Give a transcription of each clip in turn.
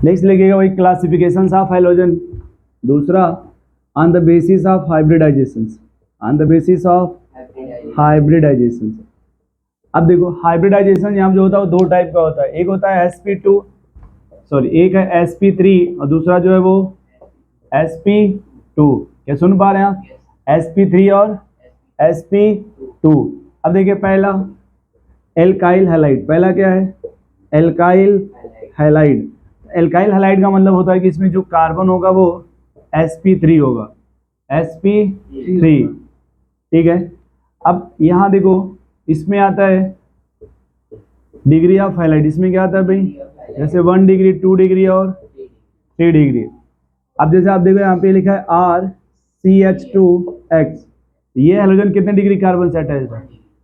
Next लिखिएगा वही classifications of halogen. दूसरा on the basis of hybridisations, on the basis of hybridisations. अब देखो हाइब्रिडाइजेशन यहाँ जो होता है वो दो टाइप का होता है, एक होता है sp2 सॉरी एक है sp3 और दूसरा जो है वो sp2। क्या सुन पा रहे हैं आप? sp3 और sp2। अब देखिए पहला एल्काइल हैलाइड, पहला क्या है? Alkyl halide. एल्काइल हैलाइड का मतलब होता है कि इसमें जो कार्बन होगा वो sp3 होगा, sp3। ठीक है। अब यहाँ देखो इसमें आता है डिग्री ऑफ हैलाइड, इसमें क्या आता है भाई? जैसे 1 डिग्री 2 डिग्री और 3 डिग्री। अब जैसे आप देखो यहाँ पे लिखा है RCH2X, ये हैलोजन कितने डिग्री कार्बन से अटैच्ड है?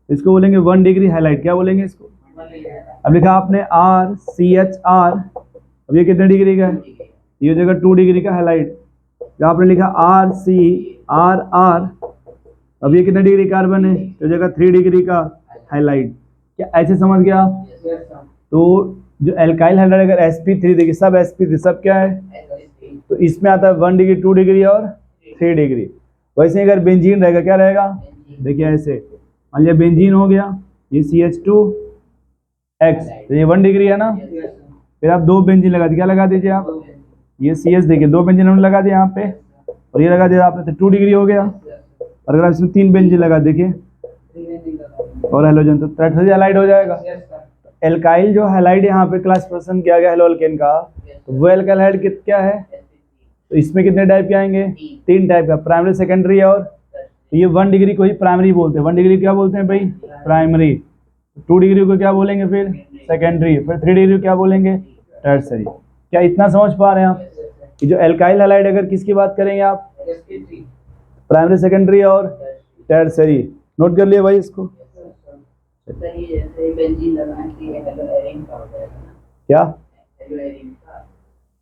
इसको बोलेंगे 1 डिग्री हैलाइड। क्या बोलेंगे इसको? अब लिखा आपने RCHR, अब ये कितने डिग्री का है? ये हो जाएगा 2 डिग्री का हैलाइड। जब आपने लिखा RCRR, अब ये कितने डिग्री कार्बन है? तो जगह 3 डिग्री का हैलाइड। क्या ऐसे समझ गया आप? तो जो एल्काइल हैलाइड अगर sp3 देखिए सब sp3 सब क्या है? तो इसमें आता है 1 डिग्री 2 डिग्री और 3 डिग्री। वैसे अगर बेंजीन रहेगा क्या रहेगा? देखिए ऐसे मान लिया बेंजीन हो गया, ये CH2X, तो ये 1 डिग्री है ना। फिर आप दो बेंजीन लगा दीजिए, क्या लगा दीजिए आप? ये CS देखिए दो बेंजीन हमने लगा दिया यहाँ पे और ये लगा दिया आपने, तो 2 डिग्री हो गया। और अगर आप इसमें 3 बेंजीन लगा देखिए और हैलोजन, तो टर्सरी हैलाइड हो जाएगा। एल्काइल जो हैलाइड यहाँ पे क्लासिफिकेशन किया गया हेलोअल्केन का, तो वो एल्काइल हैलाइड क्या है? तो इसमें कितने टाइप के आएंगे? 3 टाइप का, प्राइमरी सेकेंडरी और तो ये 1 डिग्री को ही प्राइमरी बोलते हैं। 1 डिग्री क्या बोलते हैं भाई? प्राइमरी। 2 डिग्री को क्या बोलेंगे फिर? सेकेंडरी। फिर 3 डिग्री को क्या बोलेंगे? टर्सरी। क्या इतना समझ पा रहे हैं आप कि जो एल्काइल हैलाइड अगर किसकी बात करेंगे आप? प्राइमरी सेकेंडरी और टर्सरी। नोट कर लिए भाई इसको? क्या?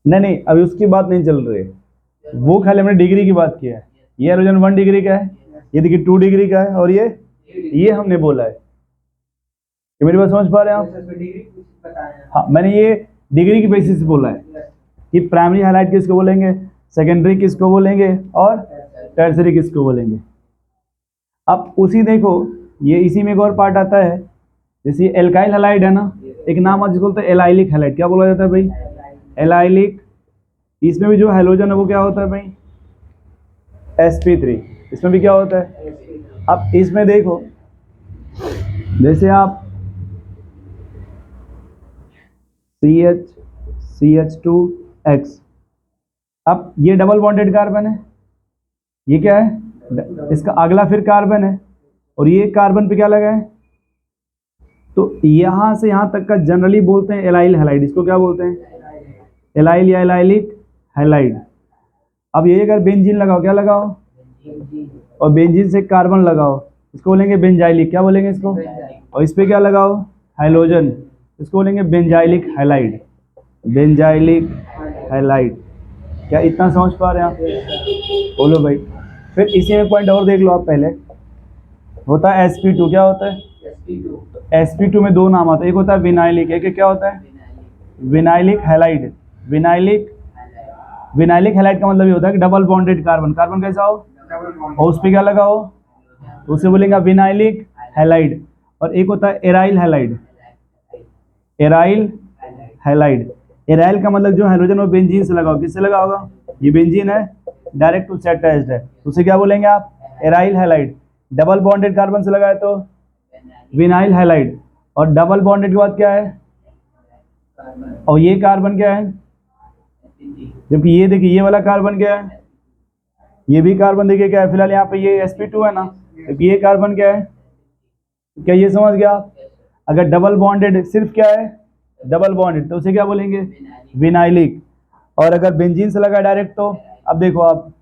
नहीं अभी उसकी बात नहीं चल रही है, वो खाली हमने डिग्री की बात की है। ये हैलोजन 1 डिग्री का है, ये देखिए 2 डिग्री का है और ये हमने बोला है कि मेरी बात समझ पा रहे हैं आप? हाँ मैंने ये डिग्री की बेसिस से बोला है कि प्राइमरी हैलाइड किसको बोलेंगे, सेकेंडरी किसको बोलेंगे और टर्सरी किसको बोलेंगे। अब उसी देखो ये इसी में एक और पार्ट आता है, जैसे एल्काइल हैलाइड है ना, एक नाम आज बोलते हैं एलाइलिक हैलाइड। क्या बोला जाता है भाई? एलाइलिक। इसमें भी जो हैलोजन है वो क्या होता है भाई? sp3। इसमें भी क्या होता है? अब इसमें देखो जैसे आप CH2X, अब ये डबल बॉन्डेड कार्बन है, ये क्या है? इसका अगला फिर कार्बन है और ये कार्बन पे क्या लगा है? तो यहां से यहां तक का जनरली बोलते हैं एलाइल हैलाइड। इसको क्या बोलते हैं? एलाइल या एलाइलिक हैलाइड। अब ये अगर बेंजीन लगाओ, क्या लगाओ? और बेंजीन से कार्बन लगाओ, इसको बोलेंगे बेंजाइलिक। क्या बोलेंगे इसको? और इस पे क्या लगाओ? हाइलोजन, इसको बोलेंगे बेंजाइलिक हैलाइड। Benzylic halide. क्या इतना समझ पा रहे हैं आप? बोलो भाई। फिर इसी में पॉइंट और देख लो आप, पहले होता है sp2। क्या होता है? sp2 में दो नाम आते हैं, एक होता है विनाइलिक, एक क्या होता है? Vinylic halide. विनाइलिक हैलाइड का मतलब ये होता है कि डबल बॉन्डेड कार्बन, कार्बन कैसा हो और उस पर क्या लगा हो, तो उसे बोलेंगे विनाइलिक हैलाइड। और एक होता है aryl halide. Aryl halide, aryl का मतलब जो हाइड्रोजन वो बेंजीन से लगा हो। किससे लगा होगा? ये बेंजीन है, डायरेक्ट उससे अटैच्ड है, उसे क्या बोलेंगे आप? Aryl halide. Double bonded carbon से लगा है तो विनाइल हैलाइड। और डबल बॉन्डेड के बाद क्या है? और ये कार्बन क्या है? जबकि ये देखिए ये वाला कार्बन क्या है? ये भी कार्बन देखिए क्या है, फिलहाल यहाँ पे ये sp2 है ना, जबकि ये कार्बन क्या है? क्या ये समझ गया? अगर डबल बॉन्डेड सिर्फ क्या है? डबल बॉन्डेड, तो उसे क्या बोलेंगे? विनाइलिक। और अगर बेंजीन से लगा डायरेक्ट, तो अब देखो आप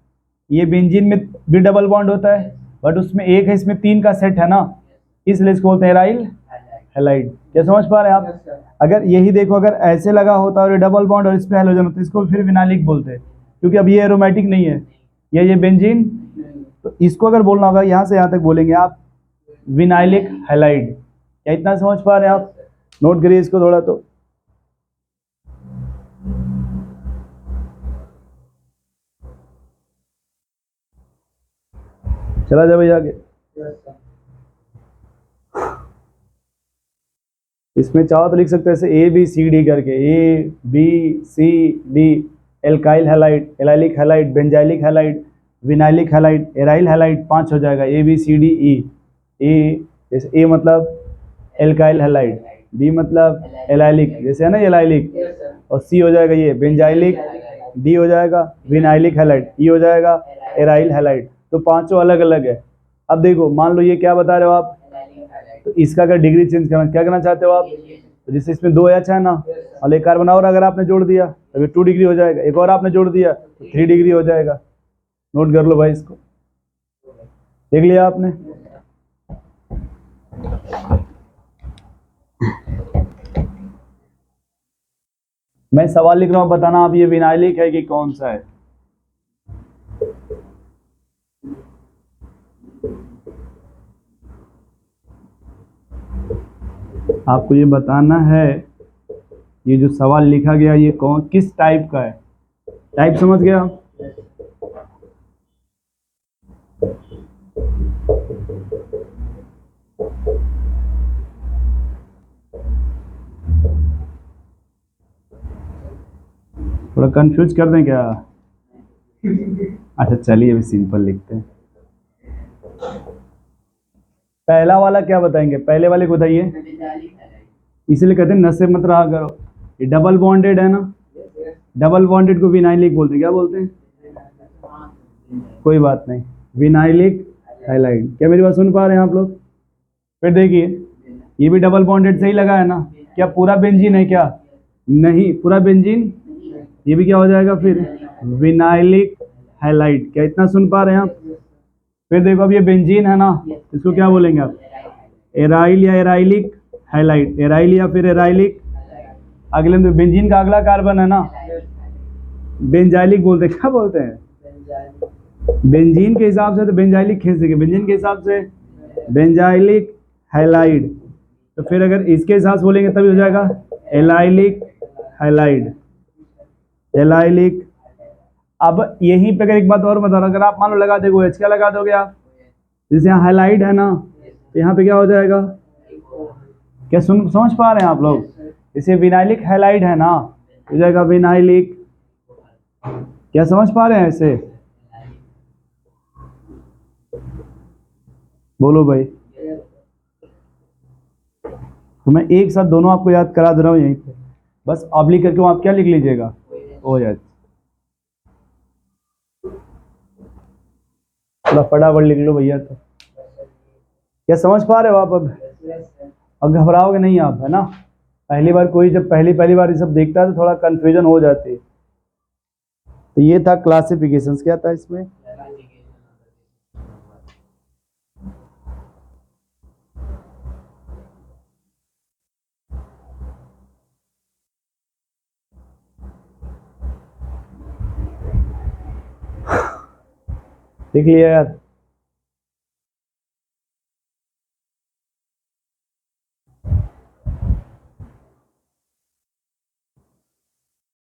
ये बेंजीन में भी डबल बॉन्ड होता है बट उसमें एक है, इसमें 3 का सेट है ना, इसलिए इसको बोलते हैं एराइल हैलाइड। क्या समझ पा रहे हैं आप? अगर यही देखो अगर ऐसे लगा होता और ये डबल बॉन्ड और इस पे हैलोजन होता, इसको फिर विनाइलिक बोलते हैं, क्योंकि अब ये एरोमेटिक नहीं है, ये बेंजीन। तो इसको अगर बोलना होगा यहाँ से यहाँ तक बोलेंगे आप विनाइलिक हैलाइड। क्या इतना समझ पा रहे हैं आप? नोट करिए इसको थोड़ा। तो चला जा भाई आगे। इसमें चाहो तो लिख सकते हैं ऐसे ए बी सी डी करके, A B C D, alkyl halide, allylic halide, benzylic halide, vinylic halide, aryl halide, 5 हो जाएगा, ए बी सी डी ई। ए जैसे ए मतलब एल्काइल हैलाइड, बी मतलब एलाइलिक जैसे है ना एलाइलिक, और सी हो जाएगा ये बेंजाइलिक, डी हो जाएगा विनाइलिक हैलाइड, ई हो जाएगा एराइल हैलाइड। तो पांचों अलग अलग है। अब देखो मान लो ये क्या बता रहे हो आप, तो इसका अगर डिग्री चेंज करना, क्या करना चाहते हो आप, तो जैसे इसमें 2 एच है ना, और एक कार्बन और अगर आपने जोड़ दिया तो 2 डिग्री हो जाएगा, एक और आपने जोड़ दिया तो 3 डिग्री हो जाएगा। नोट कर लो भाई इसको, देख लिया आपने। मैं सवाल लिख रहा हूं, बताना आप ये विनाइलिक है कि कौन सा है। आपको ये बताना है ये जो सवाल लिखा गया ये कौन किस टाइप का है। टाइप समझ गया। थोड़ा कंफ्यूज कर दें क्या? अच्छा चलिए अभी सिंपल लिखते हैं। पहला वाला क्या बताएंगे, पहले वाले को बताइए। इसलिए कहते हैं न से मत रहा करो, ये डबल बॉन्डेड है ना, डबल बॉन्डेड को विनाइलिक बोलते हैं। क्या बोलते हैं? कोई बात नहीं, विनाइलिक हैलाइड। क्या मेरी बात सुन पा रहे हैं आप लोग? फिर देखिए ये भी डबल बॉन्डेड से ही लगा है ना, क्या पूरा बेंजीन है क्या? नहीं, पूरा बेंजीन, ये भी क्या हो जाएगा फिर विनाइलिक हैलाइड। क्या इतना सुन पा रहे हैं आप? फिर देखो अब ये बेंजीन है ना, इसको क्या बोलेंगे आप? एराइल या एराइलिक हैलाइड, एराइल या फिर एराइलिक। अगले में बेंजीन का अगला कार्बन है ना, बेंजाइलिक बोलते हैं। क्या बोलते हैं? बेंजीन के हिसाब से तो बेंजाइलिक खींच देंगे, बेंजीन के हिसाब से बेंजाइलिक हैलाइड। तो फिर अगर इसके हिसाब से बोलेंगे तभी हो जाएगा एलाइलिक हैलाइड, एलाइलिक। अब यहीं पे अगर एक बात और बता रहा, अगर आप मान लो लगा दोगे एच, क्या लगा दोगे आप? जैसे यहाँ हैलाइड है ना, तो यहाँ पे क्या हो जाएगा? क्या समझ पा रहे हैं आप लोग? जैसे विनाइलिक हैलाइड है ना, हो जाएगा विनाइलिक। क्या समझ पा रहे हैं ऐसे? बोलो भाई। तो मैं एक साथ दोनों आपको याद करा दे रहा हूँ यहीं पे, बस ऑब्लिक करके आप क्या लिख लीजिएगा, ओ एच। थोड़ा फटाफट लिख लो भैया। तो क्या समझ पा रहे हो आप? अब घबराओगे नहीं आप, है ना? पहली बार कोई जब पहली बार ये सब देखता है तो थोड़ा कंफ्यूजन हो जाती है। तो ये था क्लासिफिकेशंस। क्या था इसमें? देख लिया यार।